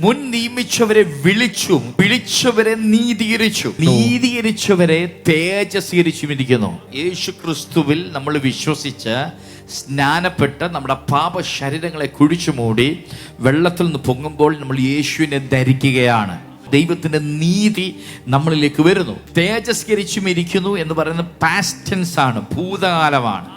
മുൻ നിയമിച്ചവരെ വിളിച്ചു, വിളിച്ചവരെ നീതീകരിച്ചു, നീതീകരിച്ചവരെ തേജസ്കരിച്ചുമിരിക്കുന്നു. യേശു ക്രിസ്തുവിൽ നമ്മൾ വിശ്വസിച്ച് സ്നാനപ്പെട്ട് നമ്മുടെ പാപ ശരീരങ്ങളെ കുഴിച്ചു മൂടി വെള്ളത്തിൽ നിന്ന് പൊങ്ങുമ്പോൾ നമ്മൾ യേശുവിനെ ധരിക്കുകയാണ്. ദൈവത്തിന്റെ നീതി നമ്മളിലേക്ക് വരുന്നു. തേജസ്കരിച്ചുമിരിക്കുന്നു എന്ന് പറയുന്നത് പാസ്റ്റ് ടെൻസ് ആണ്, ഭൂതകാലമാണ്,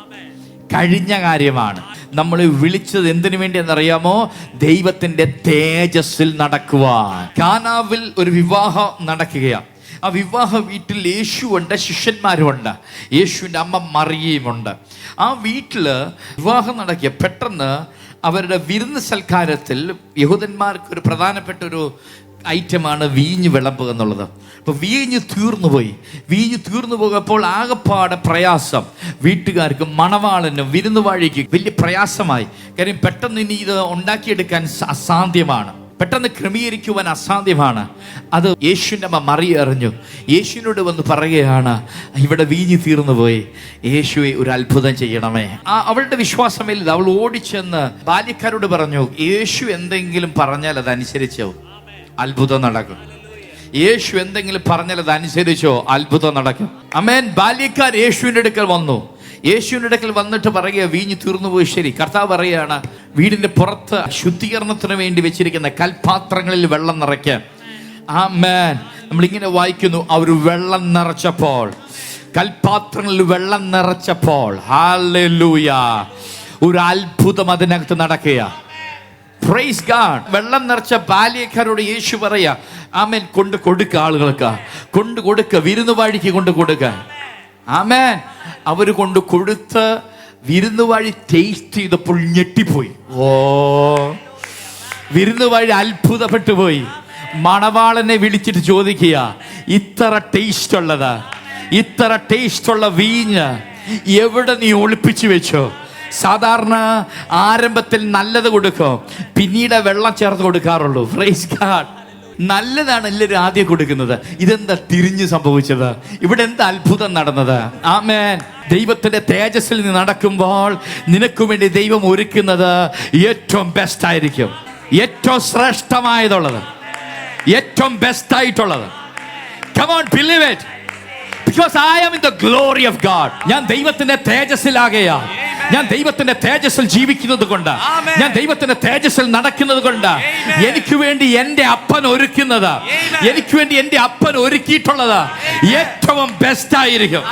കഴിഞ്ഞ കാര്യമാണ്. നമ്മളെ വിളിച്ചത് എന്തിനു വേണ്ടി എന്നറിയാമോ? ദൈവത്തിന്റെ തേജസ്സിൽ നടക്കുവാൻ. കാനാവിൽ ഒരു വിവാഹം നടക്കുകയാണ്. ആ വിവാഹ വീട്ടിൽ യേശുവുണ്ട്, ശിഷ്യന്മാരുമുണ്ട്, യേശുവിൻ്റെ അമ്മ മറിയയുമുണ്ട്. ആ വീട്ടില് വിവാഹം നടക്കിയ പെട്ടെന്ന് അവരുടെ വിരുന്ന് സൽക്കാരത്തിൽ യഹൂദന്മാർക്ക് ഒരു പ്രധാനപ്പെട്ട ഒരു ഐറ്റമാണ് വീഞ്ഞ് വിളമ്പുക എന്നുള്ളത്. അപ്പോൾ വീഞ്ഞ് തീർന്നു പോയപ്പോൾ ആകെപ്പാടെ പ്രയാസം. വീട്ടുകാർക്കും മണവാളനും വിരുന്നുവാഴിക്കും വലിയ പ്രയാസമായി. കാര്യം പെട്ടെന്ന് ഇനി ഇത് ഉണ്ടാക്കിയെടുക്കാൻ അസാധ്യമാണ്, പെട്ടെന്ന് ക്രമീകരിക്കുവാൻ അസാധ്യമാണ്. അത് യേശുവിൻ്റെ അമ്മ മറിയ അറിഞ്ഞു. യേശുവിനോട് വന്ന് പറയുകയാണ്, ഇവിടെ വീഞ്ഞ് തീർന്നു പോയി, യേശുവെ ഒരു അത്ഭുതം ചെയ്യണമേ. അവളുടെ വിശ്വാസമില്ല. അവൾ ഓടിച്ചെന്ന് ബാല്യക്കാരോട് പറഞ്ഞു, യേശു എന്തെങ്കിലും പറഞ്ഞാൽ അതനുസരിച്ചോ അത്ഭുതം നടക്കും. യേശു എന്തെങ്കിലും പറഞ്ഞാൽ അതനുസരിച്ചോ അത്ഭുതം നടക്കും. ആമേൻ. ബാല്യക്കാർ യേശുവിൻ്റെ അടുക്കൽ വന്നു. യേശുവിൻ്റെ അടുക്കൽ വന്നിട്ട് പറയുക, വീഞ്ഞ് തീർന്നുപോയി. ശരി. കർത്താവ് പറയുകയാണ്, വീടിന്റെ പുറത്ത് ശുദ്ധീകരണത്തിന് വേണ്ടി വെച്ചിരിക്കുന്ന കൽപാത്രങ്ങളിൽ വെള്ളം നിറയ്ക്കാൻ. ആമേൻ. നമ്മളിങ്ങനെ വായിക്കുന്നു, അവർ വെള്ളം നിറച്ചപ്പോൾ, കൽപാത്രങ്ങളിൽ വെള്ളം നിറച്ചപ്പോൾ, ഹല്ലേലൂയ, ഒരു അത്ഭുതം അതിനകത്ത് നടക്കുക. Praise God. വെള്ളം നിറച്ച ബാല്യക്കാരോട് യേശു പറയാ, ആമേൻ, കൊണ്ട് കൊടുക്ക, ആളുകൾക്ക് കൊണ്ട് കൊടുക്ക, വിരുന്നുവാഴിക്ക് കൊണ്ട് കൊടുക്ക. ആമേൻ. അവര് കൊണ്ട് കൊടുത്ത് വിരുന്നുവാഴി ടേസ്റ്റ് ചെയ്തപ്പോൾ ഞെട്ടിപ്പോയി. ഓ, വിരുന്നുവാഴി അത്ഭുതപ്പെട്ടു പോയി. മണവാളനെ വിളിച്ചിട്ട് ചോദിക്കുക, ഇത്ര ടേസ്റ്റ് ഉള്ളത്, ഇത്ര ടേസ്റ്റ് ഉള്ള വീഞ്ഞ് എവിടെ നീ ഒളിപ്പിച്ചു വെച്ചോ? സാധാരണ ആരംഭത്തിൽ നല്ലത് കൊടുക്കും, പിന്നീട് വെള്ളം ചേർത്ത് കൊടുക്കാറുള്ളൂ. Praise God. നല്ലതാണ് എല്ലാവരും ആദ്യം കൊടുക്കുന്നത്. ഇതെന്താ തിരിഞ്ഞു സംഭവിച്ചത്? ഇവിടെ എന്താ അത്ഭുതം നടന്നത്? ആമേൻ. ദൈവത്തിന്റെ തേജസ്സിൽ നീ നടക്കുമ്പോൾ നിനക്ക് വേണ്ടി ദൈവം ഒരുക്കുന്നത് ഏറ്റവും ബെസ്റ്റ് ആയിരിക്കും, ഏറ്റവും ശ്രേഷ്ഠമായതുള്ളത്, ഏറ്റവും ബെസ്റ്റ് ആയിട്ടുള്ളത്. Come on, believe it. Because I am in the glory of God. ഞാൻ ദൈവത്തിന്റെ തേജസ്സിലാകയാ. ഞാൻ ദൈവത്തിന്റെ തേജസ്സിൽ ജീവിക്കുന്നത് കൊണ്ട്, ഞാൻ ദൈവത്തിന്റെ തേജസ്സിൽ നടക്കുന്നത് കൊണ്ട് എനിക്ക് വേണ്ടി എന്റെ അപ്പൻ ഒരുക്കുന്നത്, എനിക്ക് വേണ്ടി എന്റെ അപ്പൻ ഒരുക്കിയിട്ടുള്ളത് ഏറ്റവും ബെസ്റ്റ് ആയിരിക്കും.